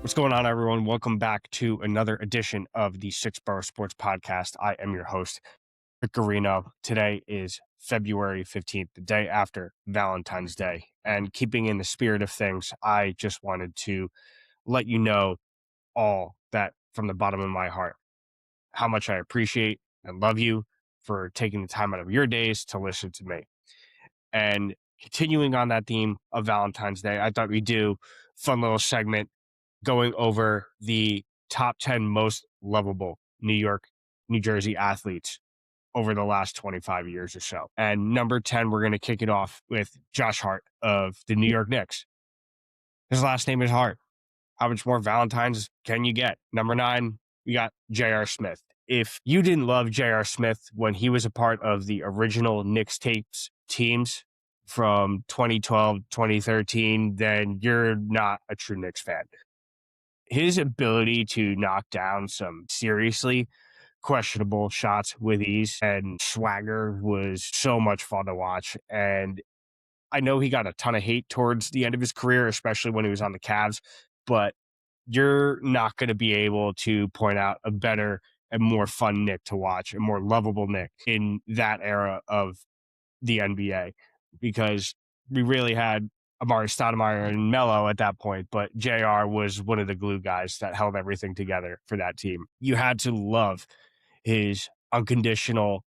What's going on, everyone? Welcome back to another edition of the Six Borough Sports Podcast. I am your host, Ricky Guerino. Today is February 15th, the day after Valentine's Day. And keeping in the spirit of things, I just wanted to let you know all that from the bottom of my heart, how much I appreciate and love you for taking the time out of your days to listen to me. And continuing on that theme of Valentine's Day, I thought we'd do a fun little segment going over the top 10 most lovable New York, New Jersey athletes over the last 25 years or so. And number 10, we're going to kick it off with Josh Hart of the New York Knicks. His last name is Hart. How much more Valentines can you get? Number 9, we got J.R. Smith. If you didn't love J.R. Smith when he was a part of the original Knicks tapes teams from 2012, 2013, then you're not a true Knicks fan. His ability to knock down some seriously questionable shots with ease and swagger was so much fun to watch. And I know he got a ton of hate towards the end of his career, especially when he was on the Cavs, but you're not going to be able to point out a better and more fun Nick to watch, a more lovable Nick in that era of the NBA, because we really had Amari Stoudemire and Melo at that point, but JR was one of the glue guys that held everything together for that team. You had to love his unconditional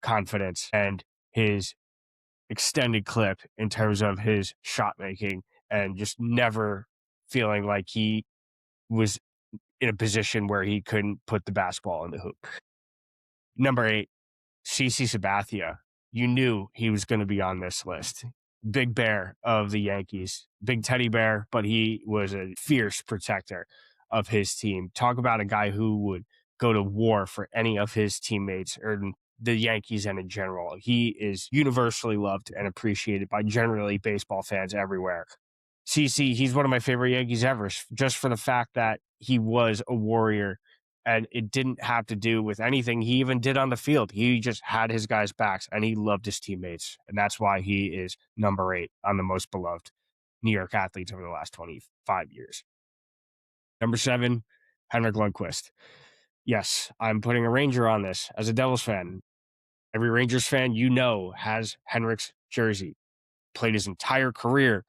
confidence and his extended clip in terms of his shot making and just never feeling like he was in a position where he couldn't put the basketball in the hoop. Number 8, CC Sabathia. You knew he was going to be on this list. Big bear of the Yankees, big teddy bear, but he was a fierce protector of his team. Talk about a guy who would go to war for any of his teammates or the Yankees and in general. He is universally loved and appreciated by generally baseball fans everywhere. CC, he's one of my favorite Yankees ever, just for the fact that he was a warrior and it didn't have to do with anything he even did on the field. He just had his guys' backs and he loved his teammates. And that's why he is number 8 on the most beloved New York athletes over the last 25 years. Number 7, Henrik Lundqvist. Yes, I'm putting a Ranger on this as a Devils fan. Every Rangers fan you know has Henrik's jersey, played his entire career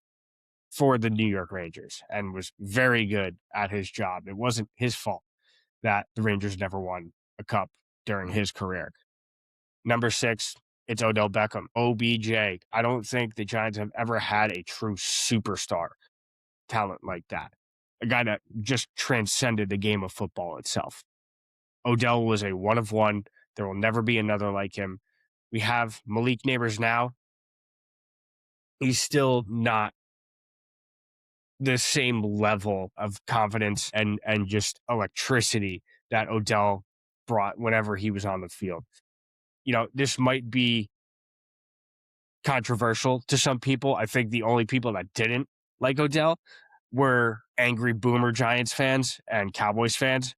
for the New York Rangers and was very good at his job. It wasn't his fault that the Rangers never won a cup during his career. Number 6, it's Odell Beckham, OBJ. I don't think the Giants have ever had a true superstar talent like that, a guy that just transcended the game of football itself. Odell was a one of one. There will never be another like him. We have Malik Neighbors now. He's still not the same level of confidence and just electricity that Odell brought whenever he was on the field. You know, this might be controversial to some people. I think the only people that didn't like Odell were angry Boomer Giants fans and Cowboys fans.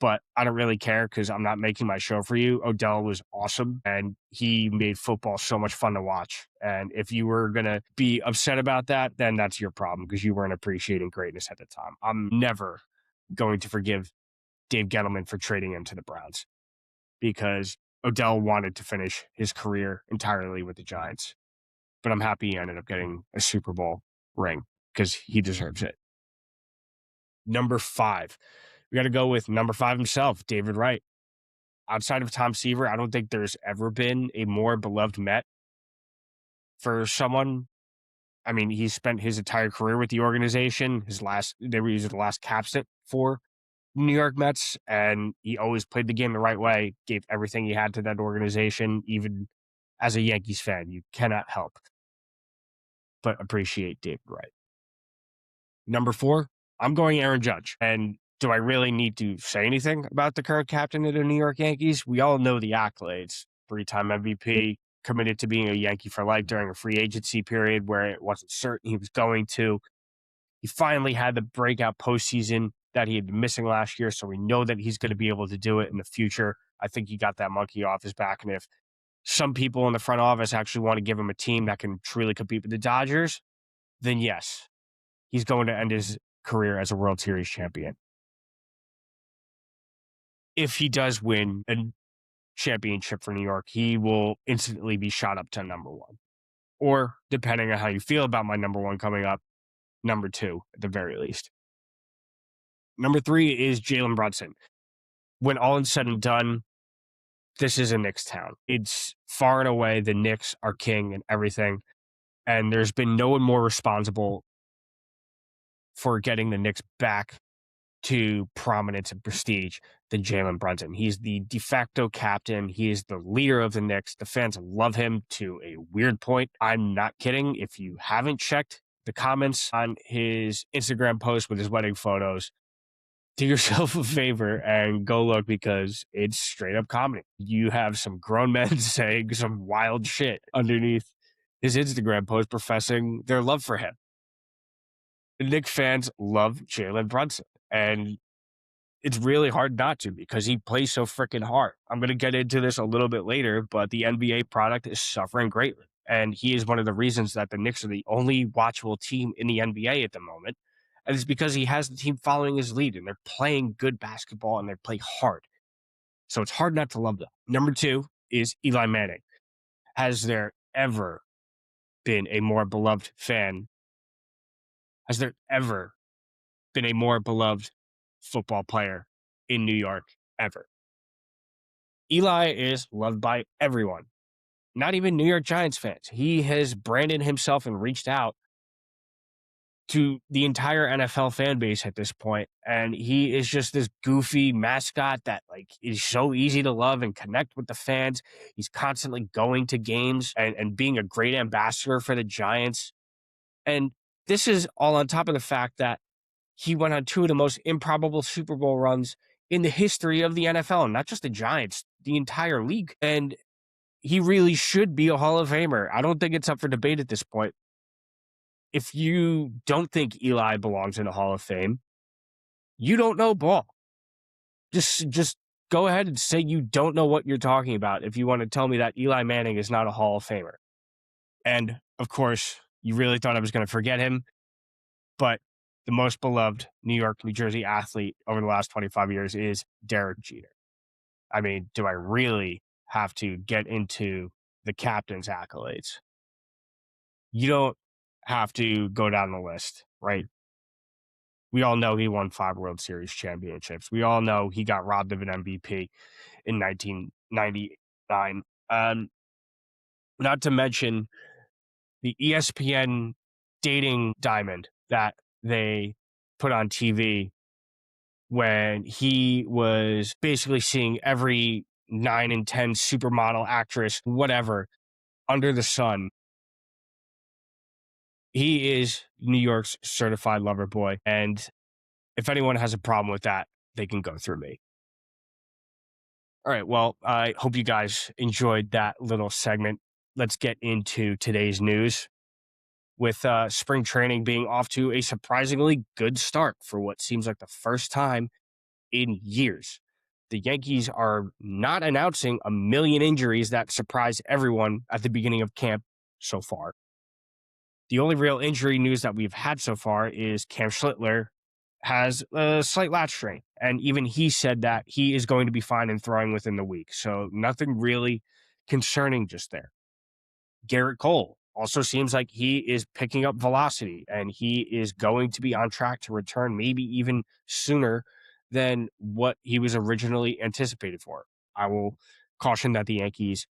But I don't really care because I'm not making my show for you. Odell was awesome, and he made football so much fun to watch. And if you were going to be upset about that, then that's your problem because you weren't appreciating greatness at the time. I'm never going to forgive Dave Gettleman for trading him to the Browns because Odell wanted to finish his career entirely with the Giants. But I'm happy he ended up getting a Super Bowl ring because he deserves it. Number 5. We got to go with number 5 himself, David Wright. Outside of Tom Seaver, I don't think there's ever been a more beloved Met for someone. I mean, he spent his entire career with the organization. He was the last captain for New York Mets, and he always played the game the right way, gave everything he had to that organization. Even as a Yankees fan, you cannot help but appreciate David Wright. Number 4, I'm going Aaron Judge. And do I really need to say anything about the current captain of the New York Yankees? We all know the accolades. 3-time MVP, committed to being a Yankee for life during a free agency period where it wasn't certain he was going to. He finally had the breakout postseason that he had been missing last year, so we know that he's going to be able to do it in the future. I think he got that monkey off his back, and if some people in the front office actually want to give him a team that can truly compete with the Dodgers, then yes, he's going to end his career as a World Series champion. If he does win a championship for New York, he will instantly be shot up to number one. Or, depending on how you feel about my number one coming up, number two at the very least. Number three is Jalen Brunson. When all is said and done, this is a Knicks town. It's far and away the Knicks are king and everything. And there's been no one more responsible for getting the Knicks back to prominence and prestige than Jalen Brunson. He's the de facto captain. He is the leader of the Knicks. The fans love him to a weird point. I'm not kidding. If you haven't checked the comments on his Instagram post with his wedding photos, do yourself a favor and go look, because it's straight up comedy. You have some grown men saying some wild shit underneath his Instagram post professing their love for him. The Knicks fans love Jalen Brunson, and it's really hard not to, because he plays so freaking hard. I'm going to get into this a little bit later, but the NBA product is suffering greatly. And he is one of the reasons that the Knicks are the only watchable team in the NBA at the moment. And it's because he has the team following his lead, and they're playing good basketball and they play hard. So it's hard not to love them. Number two is Eli Manning. Has there ever been a more beloved fan? Has there ever been a more beloved football player in New York ever? Eli is loved by everyone, not even New York Giants fans. He has branded himself and reached out to the entire NFL fan base at this point, and he is just this goofy mascot that is so easy to love and connect with the fans. He's constantly going to games and being a great ambassador for the Giants. And this is all on top of the fact that he went on two of the most improbable Super Bowl runs in the history of the NFL, and not just the Giants, the entire league. And he really should be a Hall of Famer. I don't think it's up for debate at this point. If you don't think Eli belongs in the Hall of Fame, you don't know ball. Just go ahead and say you don't know what you're talking about if you want to tell me that Eli Manning is not a Hall of Famer. And, of course, you really thought I was going to forget him, but the most beloved New York, New Jersey athlete over the last 25 years is Derek Jeter. I mean, do I really have to get into the captain's accolades? You don't have to go down the list, right? We all know he won 5 World Series championships. We all know he got robbed of an MVP in 1999. Not to mention the ESPN dating diamond that they put on TV when he was basically seeing every 9 and 10 supermodel actress, whatever, under the sun. He is New York's certified lover boy. And if anyone has a problem with that, they can go through me. All right. Well, I hope you guys enjoyed that little segment. Let's get into today's news. With spring training being off to a surprisingly good start for what seems like the first time in years. The Yankees are not announcing a million injuries that surprised everyone at the beginning of camp so far. The only real injury news that we've had so far is Cam Schlittler has a slight lat strain, and even he said that he is going to be fine and throwing within the week. So nothing really concerning just there. Garrett Cole also seems like he is picking up velocity, and he is going to be on track to return maybe even sooner than what he was originally anticipated for. I will caution that the Yankees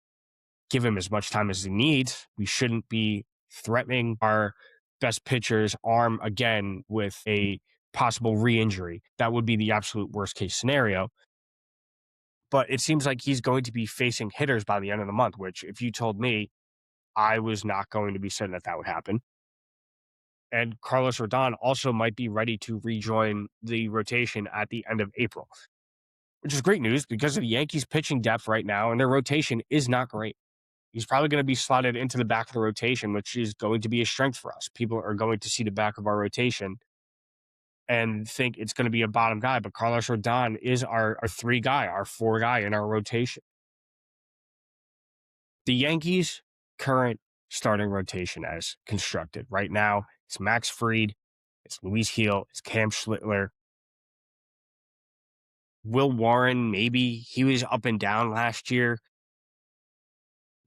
give him as much time as he needs. We shouldn't be threatening our best pitcher's arm again with a possible re-injury. That would be the absolute worst case scenario. But it seems like he's going to be facing hitters by the end of the month, which if you told me, I was not going to be certain that would happen. And Carlos Rodon also might be ready to rejoin the rotation at the end of April, which is great news because of the Yankees pitching depth right now, and their rotation is not great. He's probably going to be slotted into the back of the rotation, which is going to be a strength for us. People are going to see the back of our rotation and think it's going to be a bottom guy, but Carlos Rodon is our 3 guy, our 4 guy in our rotation. The Yankees' current starting rotation as constructed right now, it's Max Fried, It's Luis Heel. It's Cam Schlittler. Will Warren, maybe. He was up and down last year.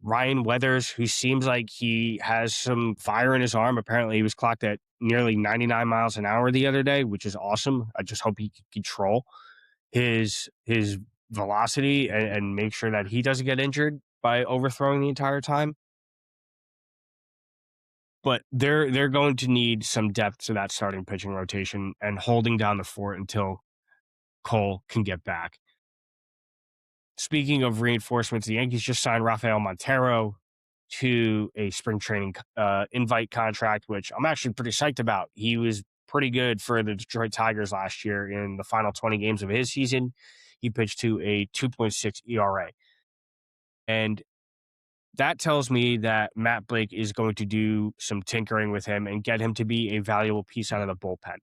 Ryan Weathers, who seems like he has some fire in his arm. Apparently, he was clocked at nearly 99 miles an hour the other day, which is awesome. I just hope he can control his velocity and make sure that he doesn't get injured by overthrowing the entire time. But they're going to need some depth to that starting pitching rotation and holding down the fort until Cole can get back. Speaking of reinforcements, the Yankees just signed Rafael Montero to a spring training invite contract, which I'm actually pretty psyched about. He was pretty good for the Detroit Tigers last year in the final 20 games of his season. He pitched to a 2.6 ERA. And that tells me that Matt Blake is going to do some tinkering with him and get him to be a valuable piece out of the bullpen.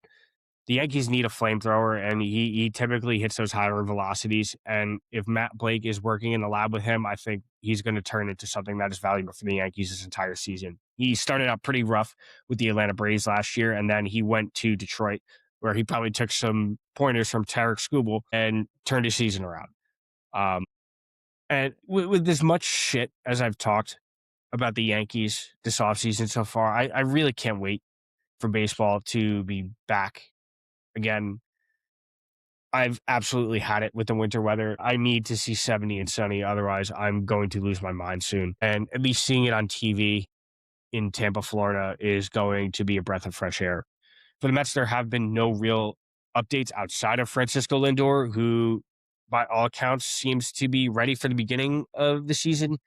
The Yankees need a flamethrower, and he typically hits those higher velocities. And if Matt Blake is working in the lab with him, I think he's going to turn into something that is valuable for the Yankees this entire season. He started out pretty rough with the Atlanta Braves last year, and then he went to Detroit, where he probably took some pointers from Tarek Skubal and turned his season around. And with as much shit as I've talked about the Yankees this offseason so far, I really can't wait for baseball to be back again. I've absolutely had it with the winter weather. I need to see 70 and sunny. Otherwise, I'm going to lose my mind soon. And at least seeing it on TV in Tampa, Florida is going to be a breath of fresh air. For the Mets, there have been no real updates outside of Francisco Lindor, who, by all accounts, seems to be ready for the beginning of the season.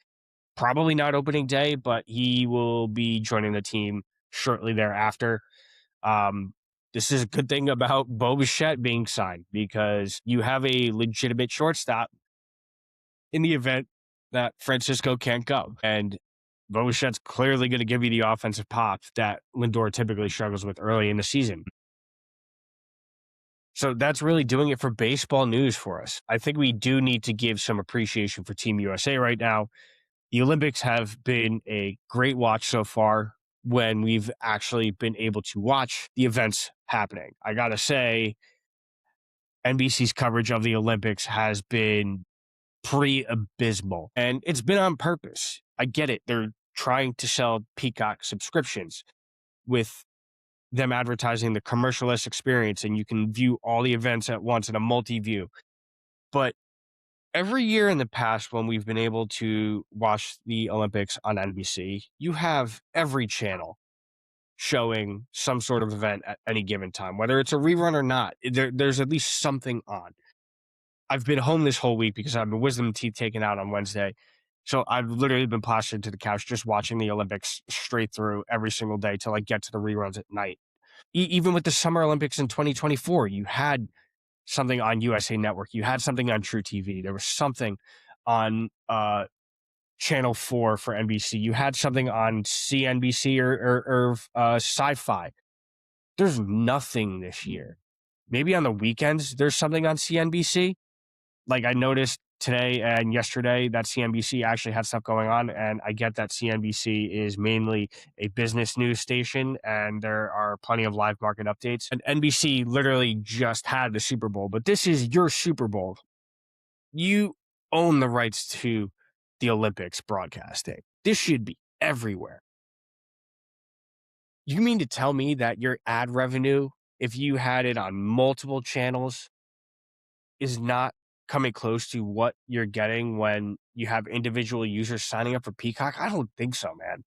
Probably not opening day, but he will be joining the team shortly thereafter. This is a good thing about Bo Bichette being signed, because you have a legitimate shortstop in the event that Francisco can't go. And Bo Bichette's clearly going to give you the offensive pop that Lindor typically struggles with early in the season. So that's really doing it for baseball news for us. I think we do need to give some appreciation for Team USA right now. The Olympics have been a great watch so far when we've actually been able to watch the events happening. I got to say, NBC's coverage of the Olympics has been pretty abysmal, and it's been on purpose. I get it. They're trying to sell Peacock subscriptions with them advertising the commercialless experience, and you can view all the events at once in a multi-view. But every year in the past, when we've been able to watch the Olympics on NBC, you have every channel showing some sort of event at any given time, whether it's a rerun or not. There's at least something on. I've been home this whole week because I have a wisdom teeth taken out on Wednesday. So I've literally been plastered to the couch just watching the Olympics straight through every single day till I get to the reruns at night. Even with the Summer Olympics in 2024, you had something on USA Network. You had something on True TV. There was something on Channel 4 for NBC. You had something on CNBC or Sci-Fi. There's nothing this year. Maybe on the weekends there's something on CNBC. Like I noticed today and yesterday that CNBC actually had stuff going on, and I get that CNBC is mainly a business news station and there are plenty of live market updates. And NBC literally just had the Super Bowl, but this is your Super Bowl. You own the rights to the Olympics broadcasting. This should be everywhere. You mean to tell me that your ad revenue, if you had it on multiple channels, is not coming close to what you're getting when you have individual users signing up for Peacock? I don't think so, man.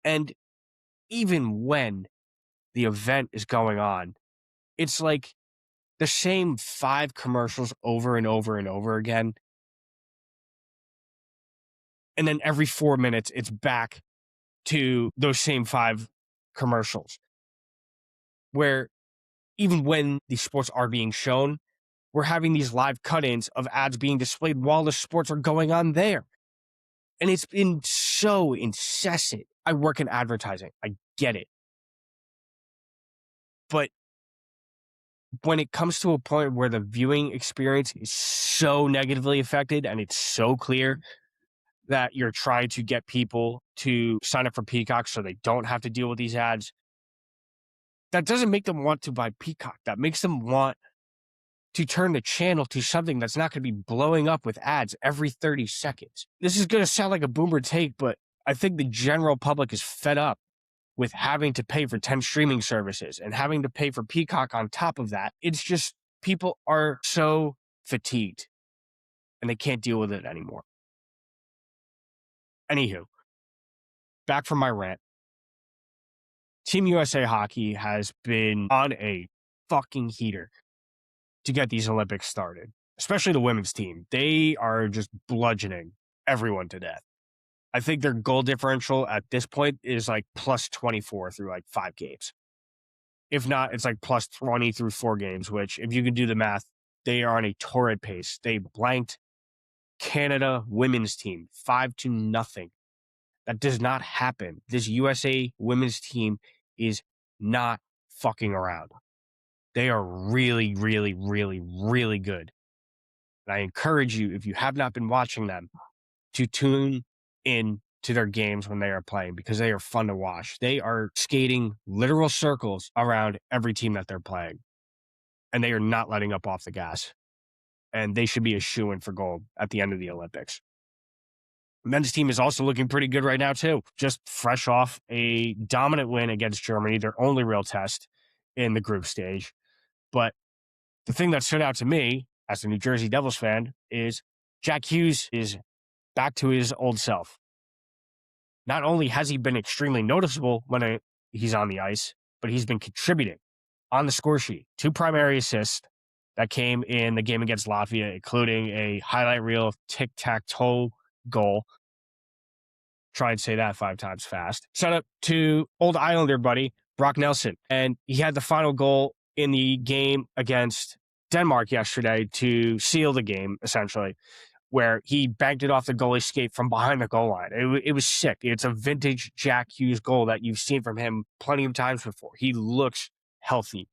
And even when the event is going on, it's like the same 5 commercials over and over and over again. And then every 4 minutes, it's back to those same 5 commercials, where even when the sports are being shown, we're having these live cut-ins of ads being displayed while the sports are going on there. And it's been so incessant. I work in advertising. I get it. But when it comes to a point where the viewing experience is so negatively affected and it's so clear that you're trying to get people to sign up for Peacock so they don't have to deal with these ads, that doesn't make them want to buy Peacock. That makes them want to turn the channel to something that's not going to be blowing up with ads every 30 seconds. This is going to sound like a boomer take, but I think the general public is fed up with having to pay for 10 streaming services and having to pay for Peacock on top of that. It's just people are so fatigued and they can't deal with it anymore. Anywho, back from my rant. Team USA Hockey has been on a fucking heater to get these Olympics started, especially the women's team. They are just bludgeoning everyone to death. I think their goal differential at this point is like plus 24 through like 5 games. If not, it's like plus 20 through 4 games, which if you can do the math, they are on a torrid pace. They blanked Canada women's team 5-0. That does not happen. This USA women's team is not fucking around. They are really, really, really, really good. And I encourage you, if you have not been watching them, to tune in to their games when they are playing because they are fun to watch. They are skating literal circles around every team that they're playing. And they are not letting up off the gas. And they should be a shoo-in for gold at the end of the Olympics. Men's team is also looking pretty good right now, too. Just fresh off a dominant win against Germany, their only real test in the group stage. But the thing that stood out to me as a New Jersey Devils fan is Jack Hughes is back to his old self. Not only has he been extremely noticeable when he's on the ice, but he's been contributing on the score sheet. 2 primary assists that came in the game against Latvia, including a highlight reel tic-tac-toe goal. Try and say that 5 times fast. Shout out to old Islander buddy, Brock Nelson. And he had the final goal in the game against Denmark yesterday to seal the game, essentially, where he banked it off the goalie skate from behind the goal line. It was sick. It's a vintage Jack Hughes goal that you've seen from him plenty of times before. He looks healthy.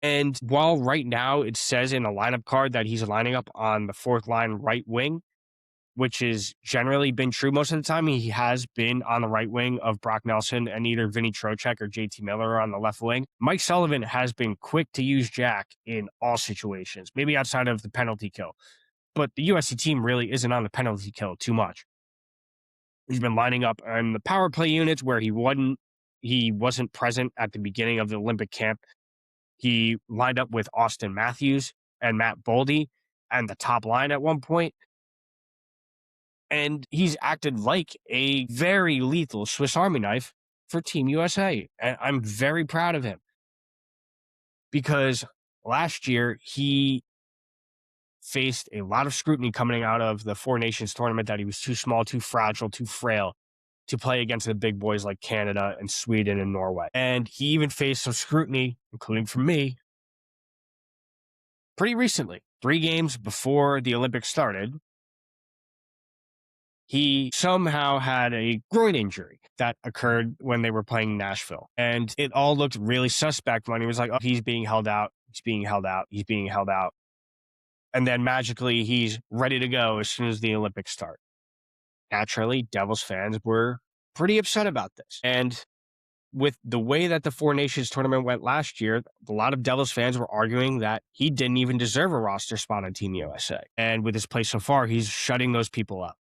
And while right now it says in the lineup card that he's lining up on the 4th line right wing, which has generally been true most of the time, he has been on the right wing of Brock Nelson and either Vinny Trocheck or JT Miller on the left wing. Mike Sullivan has been quick to use Jack in all situations, maybe outside of the penalty kill. But the USC team really isn't on the penalty kill too much. He's been lining up on the power play units where he wasn't present at the beginning of the Olympic camp. He lined up with Austin Matthews and Matt Boldy and the top line at one point. And he's acted like a very lethal Swiss Army knife for Team USA. And I'm very proud of him. Because last year, he faced a lot of scrutiny coming out of the Four Nations tournament that he was too small, too fragile, too frail to play against the big boys like Canada and Sweden and Norway. And he even faced some scrutiny, including from me, pretty recently. 3 games before the Olympics started, he somehow had a groin injury that occurred when they were playing Nashville. And it all looked really suspect when he was like, oh, he's being held out. He's being held out. He's being held out. And then magically he's ready to go as soon as the Olympics start. Naturally, Devils fans were pretty upset about this. And with the way that the Four Nations tournament went last year, a lot of Devils fans were arguing that he didn't even deserve a roster spot on Team USA. And with his play so far, he's shutting those people up.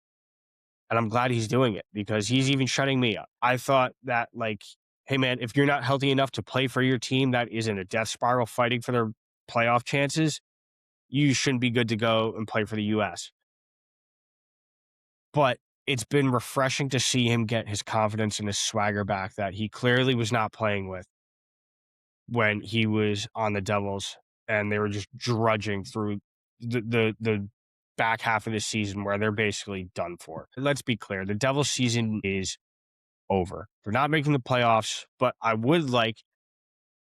And I'm glad he's doing it because he's even shutting me up. I thought that, like, hey, man, if you're not healthy enough to play for your team that is in a death spiral fighting for their playoff chances, you shouldn't be good to go and play for the U.S. But it's been refreshing to see him get his confidence and his swagger back that he clearly was not playing with when he was on the Devils and they were just drudging through the back half of the season where they're basically done for. Let's be clear, the Devils season is over. They're not making the playoffs, but I would like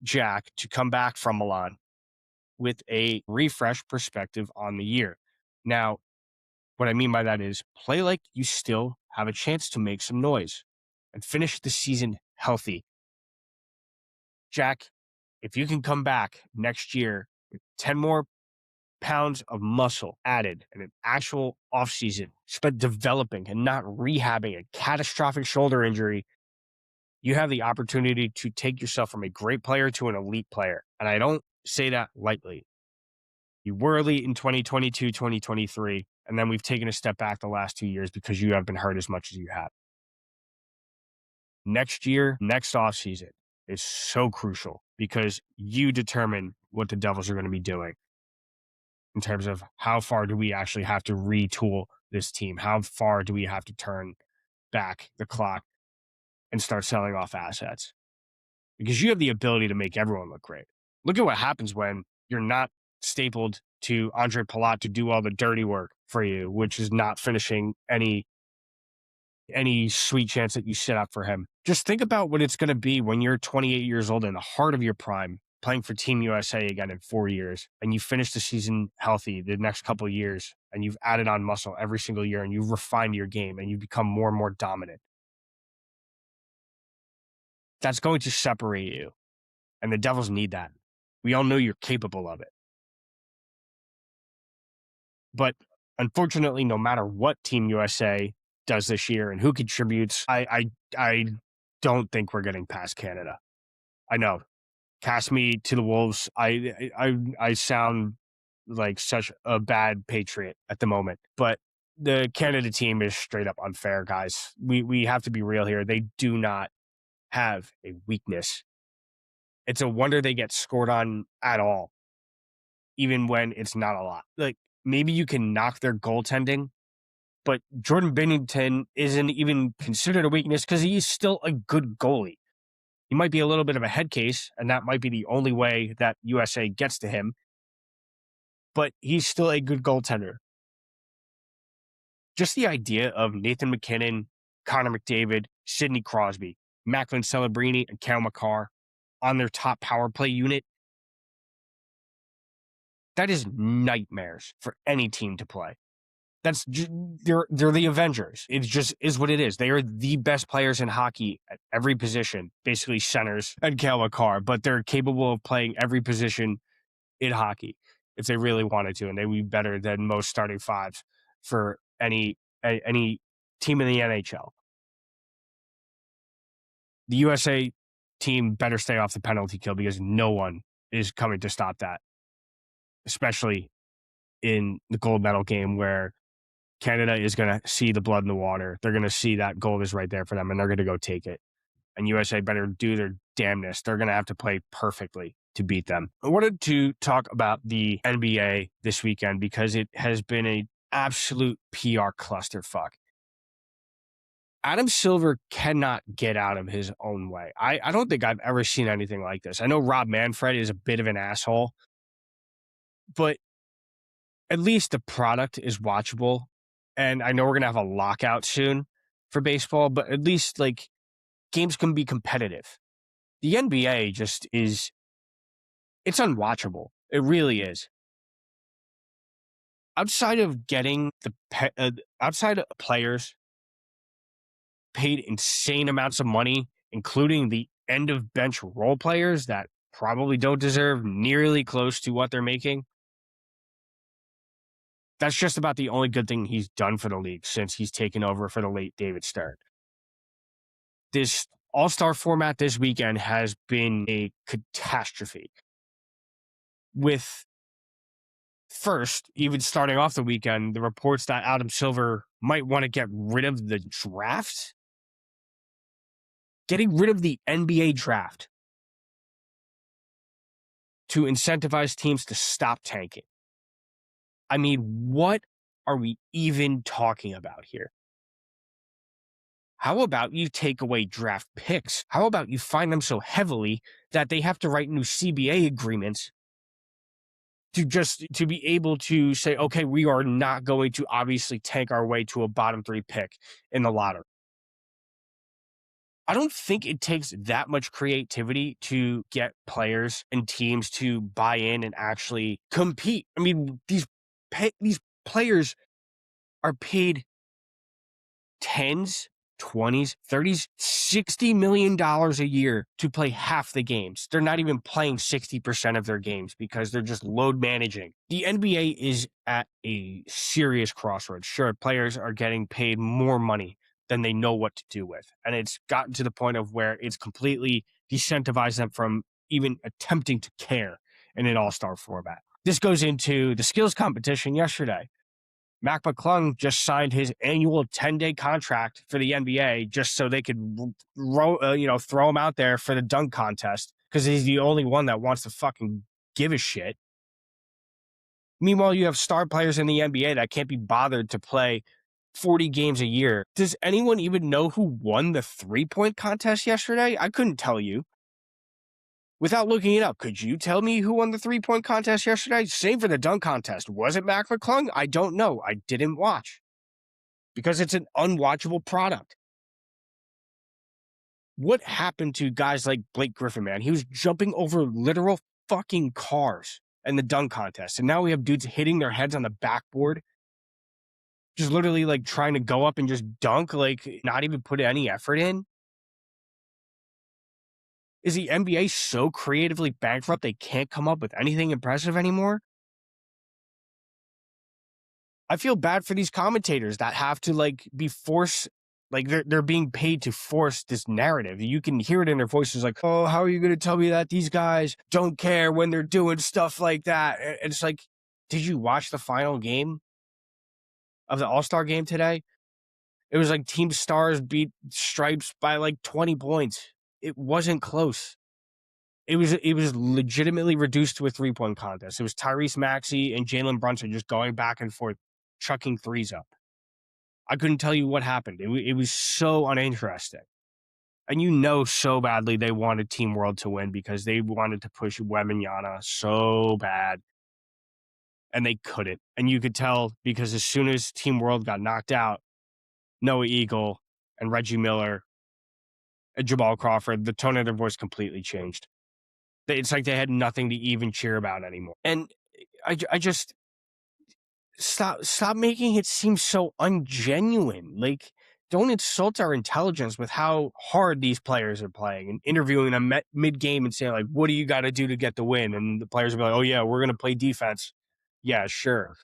Jack to come back from Milan with a refreshed perspective on the year. Now, what I mean by that is play like you still have a chance to make some noise and finish the season healthy. Jack, if you can come back next year with 10 more pounds of muscle added and an actual offseason spent developing and not rehabbing a catastrophic shoulder injury, You have the opportunity to take yourself from a great player to an elite player. And I don't say that lightly. You were elite in 2022, 2023, and then we've taken a step back the last 2 years because you have been hurt as much as you have. Next year, next offseason is so crucial because you determine what the Devils are going to be doing in terms of how far do we actually have to retool this team? How far do we have to turn back the clock and start selling off assets? Because you have the ability to make everyone look great. Look at what happens when you're not stapled to Andre Palat to do all the dirty work for you, which is not finishing any sweet chance that you set up for him. Just think about what it's going to be when you're 28 years old in the heart of your prime, playing for Team USA again in 4 years, and you finish the season healthy the next couple of years, and you've added on muscle every single year, and you've refined your game, and you've become more and more dominant. That's going to separate you, and the Devils need that. We all know you're capable of it. But unfortunately, no matter what Team USA does this year and who contributes, I don't think we're getting past Canada. I know. Cast me to the Wolves. I sound like such a bad patriot at the moment, but the Canada team is straight up unfair, guys. We have to be real here. They do not have a weakness. It's a wonder they get scored on at all, even when it's not a lot. Like, maybe you can knock their goaltending, but Jordan Binnington isn't even considered a weakness because he's still a good goalie. He might be a little bit of a head case, and that might be the only way that USA gets to him, but he's still a good goaltender. Just the idea of Nathan MacKinnon, Connor McDavid, Sidney Crosby, Macklin Celebrini, and Cale Makar on their top power play unit, that is nightmares for any team to play. They're the Avengers. It just is what it is. They are the best players in hockey at every position, basically centers and Cale Makar, but they're capable of playing every position in hockey if they really wanted to, and they would be better than most starting fives for any team in the NHL. The USA team better stay off the penalty kill because no one is coming to stop that, especially in the gold medal game where Canada is going to see the blood in the water. They're going to see that gold is right there for them, and they're going to go take it. And USA better do their damnness. They're going to have to play perfectly to beat them. I wanted to talk about the NBA this weekend because it has been an absolute PR clusterfuck. Adam Silver cannot get out of his own way. I don't think I've ever seen anything like this. I know Rob Manfred is a bit of an asshole, but at least the product is watchable. And I know we're going to have a lockout soon for baseball, but at least like games can be competitive. The NBA just is, it's unwatchable. It really is. Outside of getting outside of players paid insane amounts of money, including the end of bench role players that probably don't deserve nearly close to what they're making. That's just about the only good thing he's done for the league since he's taken over for the late David Stern. This all-star format this weekend has been a catastrophe. With first, even starting off the weekend, the reports that Adam Silver might want to get rid of the draft. Getting rid of the NBA draft to incentivize teams to stop tanking. I mean, what are we even talking about here? How about you take away draft picks? How about you fine them so heavily that they have to write new CBA agreements to be able to say, okay, we are not going to obviously tank our way to a bottom 3 pick in the lottery. I don't think it takes that much creativity to get players and teams to buy in and actually compete. I mean, these players are paid 10s, 20s, 30s, $60 million a year to play half the games. They're not even playing 60% of their games because they're just load managing. The NBA is at a serious crossroads. Sure, players are getting paid more money than they know what to do with. And it's gotten to the point of where it's completely decentivized them from even attempting to care in an all-star format. This goes into the skills competition yesterday. Mac McClung just signed his annual 10-day contract for the NBA just so they could throw him out there for the dunk contest because he's the only one that wants to fucking give a shit. Meanwhile, you have star players in the NBA that can't be bothered to play 40 games a year. Does anyone even know who won the three-point contest yesterday? I couldn't tell you. Without looking it up, could you tell me who won the three-point contest yesterday? Same for the dunk contest. Was it Mac McClung? I don't know. I didn't watch because it's an unwatchable product. What happened to guys like Blake Griffin, man? He was jumping over literal fucking cars in the dunk contest. And now we have dudes hitting their heads on the backboard, just literally like trying to go up and just dunk, like not even put any effort in. Is the NBA so creatively bankrupt they can't come up with anything impressive anymore? I feel bad for these commentators that have to like be forced, like they're being paid to force this narrative. You can hear it in their voices like, oh, how are you going to tell me that these guys don't care when they're doing stuff like that? And it's like, did you watch the final game of the All-Star game today? It was like Team Stars beat Stripes by like 20 points. It wasn't close. It was legitimately reduced to a three-point contest. It was Tyrese Maxey and Jalen Brunson just going back and forth, chucking threes up. I couldn't tell you what happened. It was so uninteresting. And you know so badly they wanted Team World to win because they wanted to push Wembanyama so bad. And they couldn't. And you could tell because as soon as Team World got knocked out, Noah Eagle and Reggie Miller and Jamal Crawford, the tone of their voice completely changed. It's like they had nothing to even cheer about anymore. And I just stop making it seem so ungenuine. Like, don't insult our intelligence with how hard these players are playing and interviewing them mid-game and saying, like, what do you got to do to get the win? And the players will be like, oh, yeah, we're going to play defense. Yeah, sure.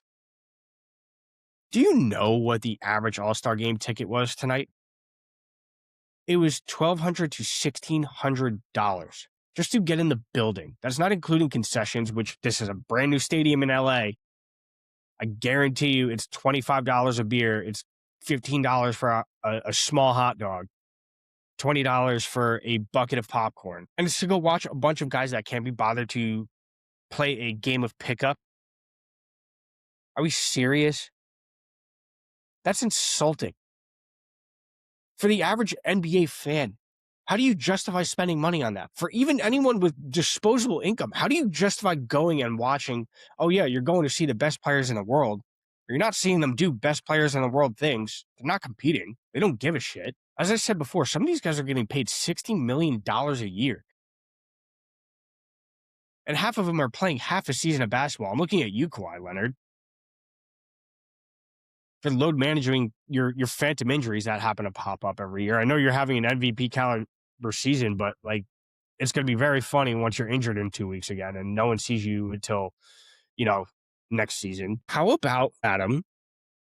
Do you know what the average All-Star game ticket was tonight? It was $1,200 to $1,600 just to get in the building. That's not including concessions, which this is a brand new stadium in LA. I guarantee you it's $25 a beer. It's $15 for a small hot dog, $20 for a bucket of popcorn. And it's to go watch a bunch of guys that can't be bothered to play a game of pickup. Are we serious? That's insulting. For the average NBA fan, how do you justify spending money on that? For even anyone with disposable income, how do you justify going and watching, oh yeah, you're going to see the best players in the world. You're not seeing them do best players in the world things. They're not competing. They don't give a shit. As I said before, some of these guys are getting paid $16 million a year. And half of them are playing half a season of basketball. I'm looking at you, Kawhi Leonard. For load managing your phantom injuries that happen to pop up every year. I know you're having an MVP caliber season, but like it's going to be very funny once you're injured in 2 weeks again and no one sees you until, next season. How about, Adam,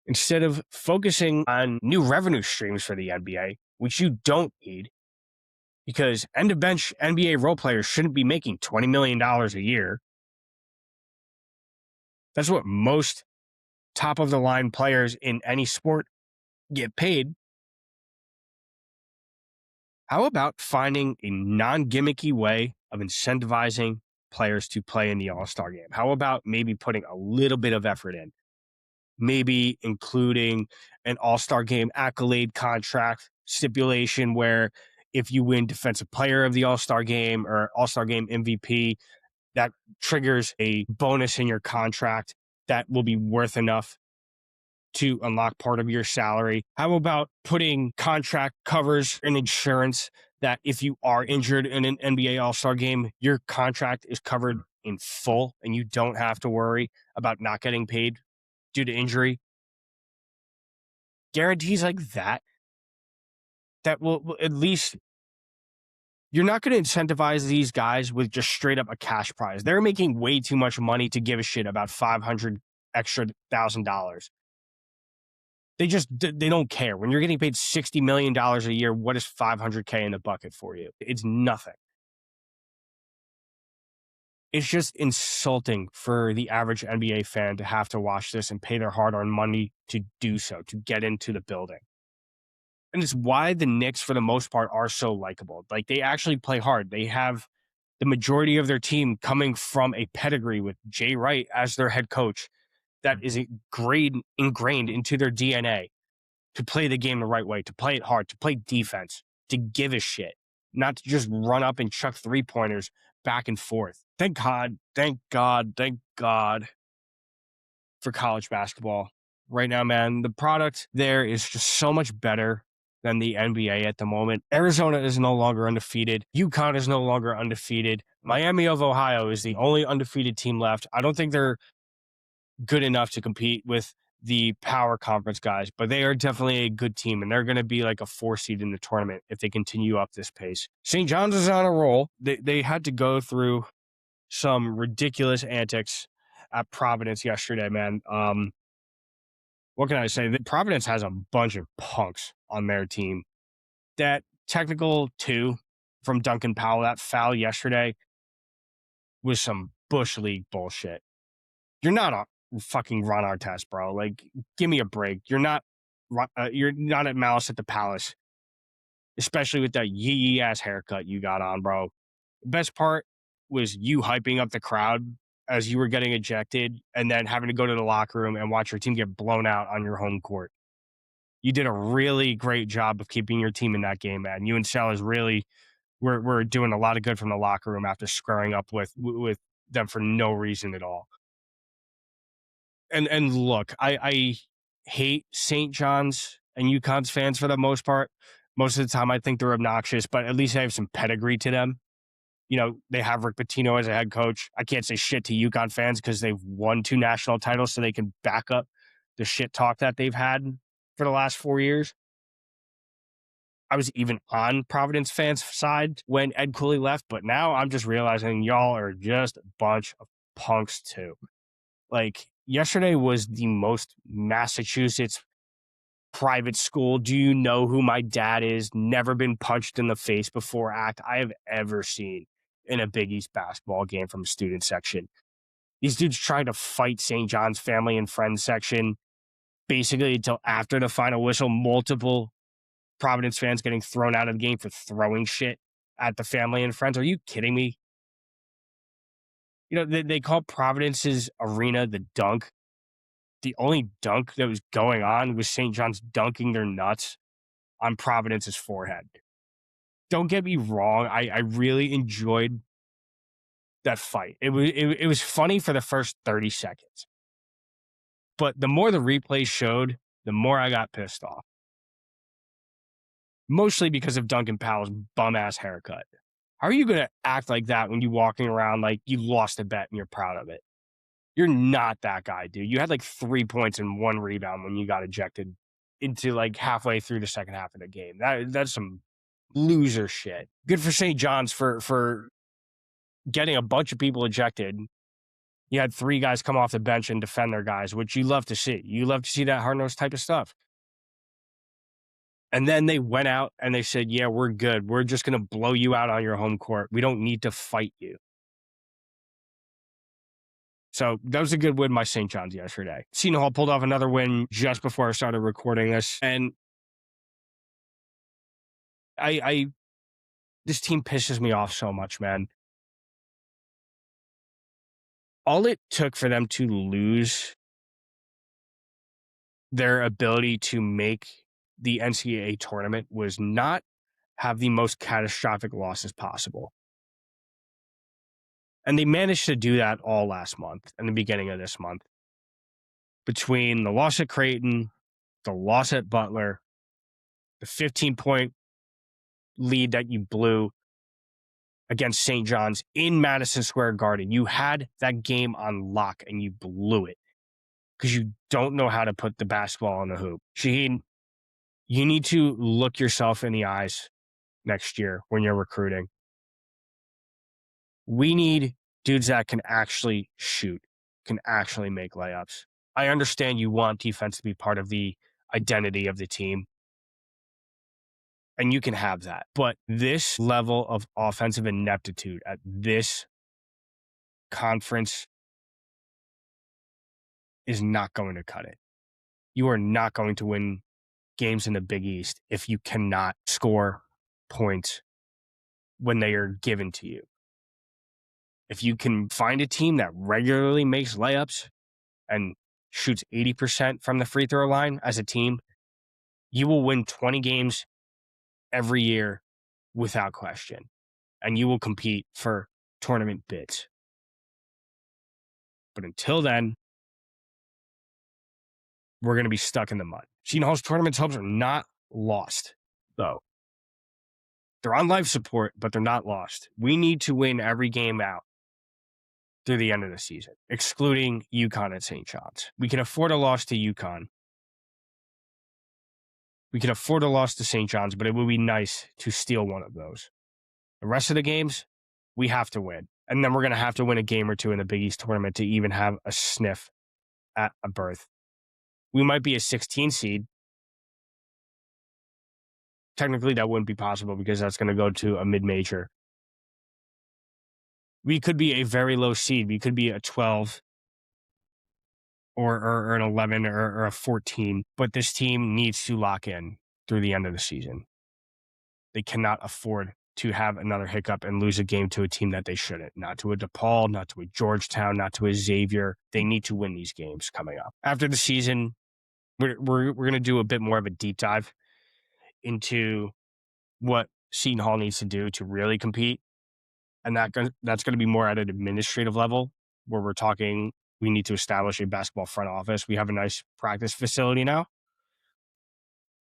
instead of focusing on new revenue streams for the NBA, which you don't need, because end-of-bench NBA role players shouldn't be making $20 million a year. That's what most top-of-the-line players in any sport get paid. How about finding a non-gimmicky way of incentivizing players to play in the All-Star game? How about maybe putting a little bit of effort in? Maybe including an All-Star game accolade contract stipulation where if you win Defensive Player of the All-Star game or All-Star game MVP, that triggers a bonus in your contract that will be worth enough to unlock part of your salary. How about putting contract covers and insurance that if you are injured in an NBA All-Star game, your contract is covered in full and you don't have to worry about not getting paid due to injury? Guarantees like that will at least, you're not going to incentivize these guys with just straight up a cash prize. They're making way too much money to give a shit about $500 extra $1,000. They don't care. When you're getting paid $60 million a year, what is $500K in the bucket for you? It's nothing. It's just insulting for the average NBA fan to have to watch this and pay their hard-earned money to do so, to get into the building. And it's why the Knicks, for the most part, are so likable. Like, they actually play hard. They have the majority of their team coming from a pedigree with Jay Wright as their head coach that is ingrained into their DNA to play the game the right way, to play it hard, to play defense, to give a shit, not to just run up and chuck three-pointers back and forth. Thank God for college basketball right now, man. The product there is just so much better than the NBA at the moment. Arizona is no longer undefeated. UConn is no longer undefeated. Miami of Ohio is the only undefeated team left. I don't think they're good enough to compete with the power conference guys, but they are definitely a good team, and they're going to be like a 4 seed in the tournament if they continue up this pace. St. John's is on a roll. They had to go through some ridiculous antics at Providence yesterday, man. What can I say? Providence has a bunch of punks on their team. That technical 2 from Duncan Powell, that foul yesterday, was some Bush League bullshit. You're not a fucking Ron Artest, bro. Like, give me a break. You're not at Malice at the Palace, especially with that yee ass haircut you got on, bro. The best part was you hyping up the crowd as you were getting ejected and then having to go to the locker room and watch your team get blown out on your home court. You did a really great job of keeping your team in that game, man. You and Sellers really were doing a lot of good from the locker room after squaring up with them for no reason at all. And look, I hate St. John's and UConn's fans for the most part. Most of the time, I think they're obnoxious, but at least they have some pedigree to them. You know, they have Rick Pitino as a head coach. I can't say shit to UConn fans because they've won 2 national titles, so they can back up the shit talk that they've had for the last 4 years. I was even on Providence fans' side when Ed Cooley left, but now I'm just realizing y'all are just a bunch of punks too. Like, yesterday was the most Massachusetts private school, do you know who my dad is, never been punched in the face before act I have ever seen in a Big East basketball game from student section. These dudes trying to fight St. John's family and friends section basically until after the final whistle. Multiple Providence fans getting thrown out of the game for throwing shit at the family and friends. Are you kidding me? You know, they call Providence's arena the dunk. The only dunk that was going on was St. John's dunking their nuts on Providence's forehead. Don't get me wrong. I really enjoyed that fight. It was funny for the first 30 seconds. But the more the replay showed, the more I got pissed off. Mostly because of Duncan Powell's bum-ass haircut. How are you going to act like that when you're walking around like you lost a bet and you're proud of it? You're not that guy, dude. You had like 3 points and 1 rebound when you got ejected into like halfway through the second half of the game. That's some loser shit. Good for St. John's for getting a bunch of people ejected. You had 3 guys come off the bench and defend their guys, which you love to see. You love to see that hard-nosed type of stuff. And then they went out and they said, yeah, we're good. We're just going to blow you out on your home court. We don't need to fight you. So that was a good win by St. John's yesterday. Seton Hall pulled off another win just before I started recording this. And this team pisses me off so much, man. All it took for them to lose their ability to make the NCAA tournament was not have the most catastrophic losses possible. And they managed to do that all last month and the beginning of this month. Between the loss at Creighton, the loss at Butler, the 15-point lead that you blew against St. John's in Madison Square Garden. You had that game on lock and you blew it because you don't know how to put the basketball on the hoop. Shaheen, you need to look yourself in the eyes next year when you're recruiting. We need dudes that can actually shoot, can actually make layups. I understand you want defense to be part of the identity of the team. And you can have that. But this level of offensive ineptitude at this conference is not going to cut it. You are not going to win games in the Big East if you cannot score points when they are given to you. If you can find a team that regularly makes layups and shoots 80% from the free throw line as a team, you will win 20 games every year without question. And you will compete for tournament bids. But until then, we're going to be stuck in the mud. Seton Hall's tournament hopes are not lost, though. They're on life support, but they're not lost. We need to win every game out through the end of the season, excluding UConn and St. John's. We can afford a loss to UConn. We can afford a loss to St. John's, but it would be nice to steal one of those. The rest of the games, we have to win. And then we're going to have to win a game or two in the Big East tournament to even have a sniff at a berth. We might be a 16 seed. Technically, that wouldn't be possible because that's going to go to a mid-major. We could be a very low seed. We could be a 12 or an 11 or a 14. But this team needs to lock in through the end of the season. They cannot afford to have another hiccup and lose a game to a team that they shouldn't. Not to a DePaul, not to a Georgetown, not to a Xavier. They need to win these games coming up. After the season, we're going to do a bit more of a deep dive into what Seton Hall needs to do to really compete. And that's going to be more at an administrative level where we're talking, we need to establish a basketball front office. We have a nice practice facility now,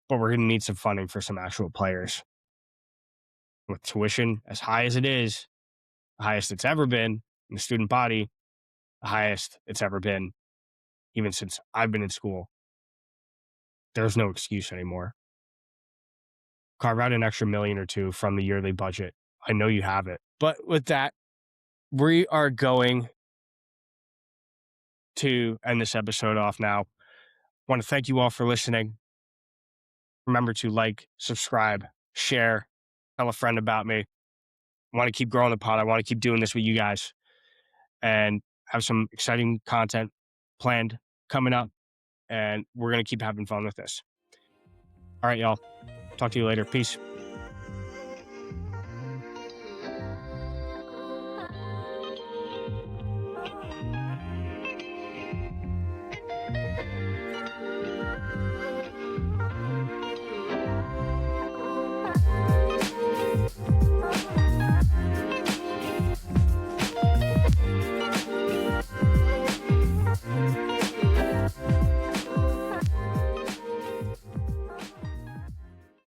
but we're going to need some funding for some actual players. With tuition as high as it is, the highest it's ever been in the student body, the highest it's ever been, even since I've been in school, there's no excuse anymore. Carve out an extra $1 million or $2 million from the yearly budget. I know you have it. But with that, we are going to end this episode off now. I want to thank you all for listening. Remember to like, subscribe, share, tell a friend about me. I want to keep growing the pod. I want to keep doing this with you guys and have some exciting content planned coming up. And we're going to keep having fun with this. All right, y'all. Talk to you later. Peace.